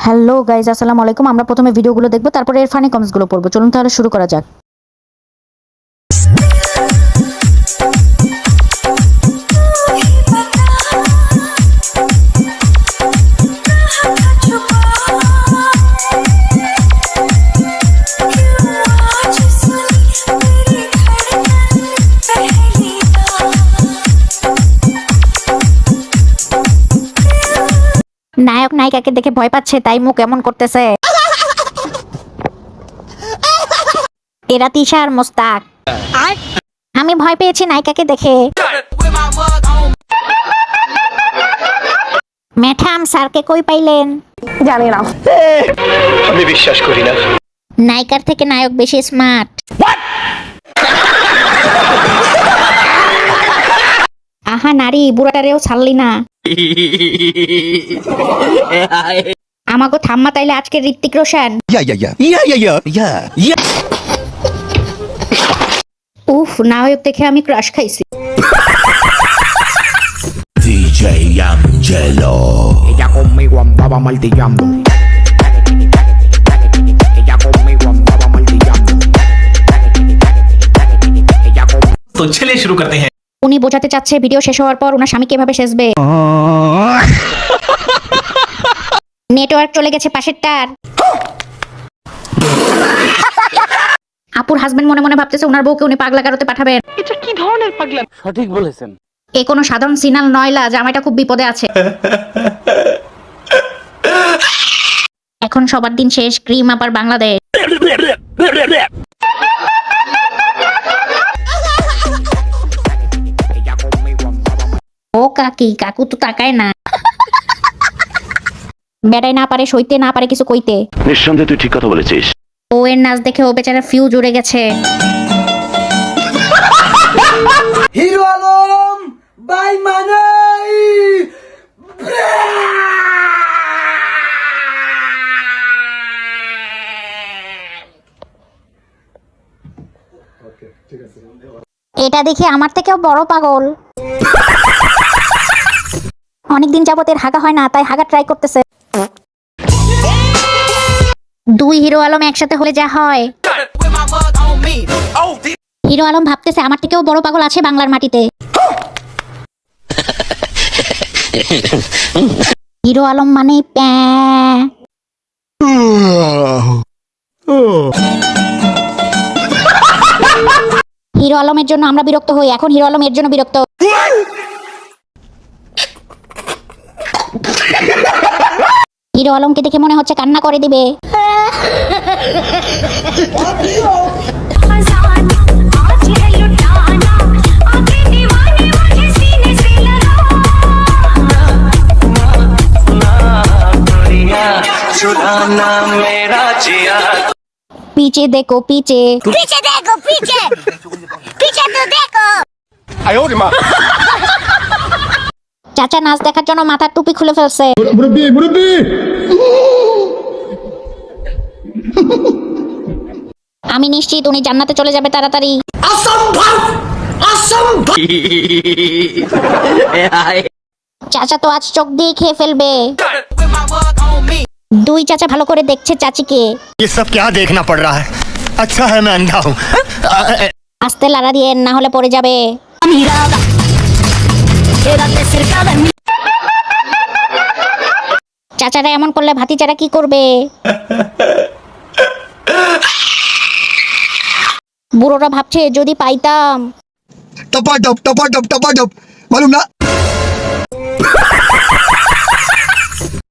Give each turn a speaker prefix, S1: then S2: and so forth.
S1: Hello guys, আসসালামু আলাইকুম। আমরা প্রথমে ভিডিওগুলো দেখবো, তারপরে এর ফানি কমেন্টসগুলো পড়বো। চলুন তাহলে শুরু করা যাক। নায়ক নায়িকাকে দেখে ভয় পাচ্ছে, তাই মুখ এমন করতেছে। এরা তিশা আর মোস্তাক। আমি ভয় পেয়েছি নায়িকাকে দেখে। ম্যাডাম, স্যারকে কই পাইলেন?
S2: জানি না,
S3: আমি বিশ্বাস করি না।
S1: নায়িকার থেকে নায়ক বেশি স্মার্ট। আহা নারী, বুড়াটারেও ছাড়লি না। আমাকে থাম্মা তাইলে আজকে ঋত্বিক রোশন। উফ, নায়ক দেখে আমি ক্রাশ খাইছি।
S4: DJ Angelo.
S5: Ella conmigo andaba martillando. Ella conmigo andaba martillando. Ella conmigo.
S3: तो चलिए शुरू करते हैं।
S1: উনি বোঝাতে চাচ্ছে ভিডিও শেষ হওয়ার পর ওনার স্বামীকে এভাবে সেজবে। নেটওয়ার্ক চলে গেছে পাশেরটার। আপুর হাজবেন্ড মনে মনে ভাবতেছে ওনার বউকে উনি পাগলা গারোতে পাঠাবেন।
S2: এটা কি ধরনের পাগলাম?
S5: সঠিক বলেছেন।
S1: এ কোনো সাধারণ সিনাল নয়লা, জামাইটা খুব বিপদে আছে। এখন সবার দিন শেষ, ক্রিম আবার বাংলাদেশ।
S5: Ella conmigo andaba
S1: ও কাকি, কাকু তো তাকায় না। বেড়াই না পারে সইতে, না পারে কিছু কইতে।
S6: নিঃসন্দেহে তুই ঠিক কথা বলেছিস।
S1: ও এর নাচ দেখে ও বেচারা ফিউজ উড়ে গেছে।
S7: হিরো আলম বাই মানাই।
S1: এটা দেখে আমার থেকেও বড় পাগল। অনেকদিন যাবত এর হাগা হয় না, তাই হাগা ট্রাই করতেছে। দুই হিরো আলম একসাথে হলে যা হয়। হিরো আলম ভাবতেছে আমার থেকেও বড় পাগল আছে বাংলার মাটিতে। হিরো আলম মানে প্যাঁ। হিরো আলমের জন্য আমরা বিরক্ত হই, এখন হিরো আলম এর জন্য বিরক্ত। হিরো আলমকে দেখে মনে হচ্ছে কান্না করে দিবে। पीछे देखो पीछे, पीछे देखो पीछे, पीछे तो देखो। চাচা নাচ দেখার জন্য মাথার টুপি খুলে ফেলছে। আমি নিশ্চিত উনি জান্নাতে চলে যাবে তাড়াতাড়ি। চাচা তো আজ চোখ দিয়ে খেয়ে ফেলবে। দুই চাচা ভালো করে দেখছে চাচিকে।
S4: ये सब क्या देखना पड़ रहा है? अच्छा है मैं अंधा हूँ।
S1: আস্তে লাড়া দিয়ে, না হলে পড়ে যাবে। চাচারা এমন করলে ভাতিজারা কি করবে? বুড়োরা ভাবছে যদি পাইতাম।
S4: टपा टप मालूम ना।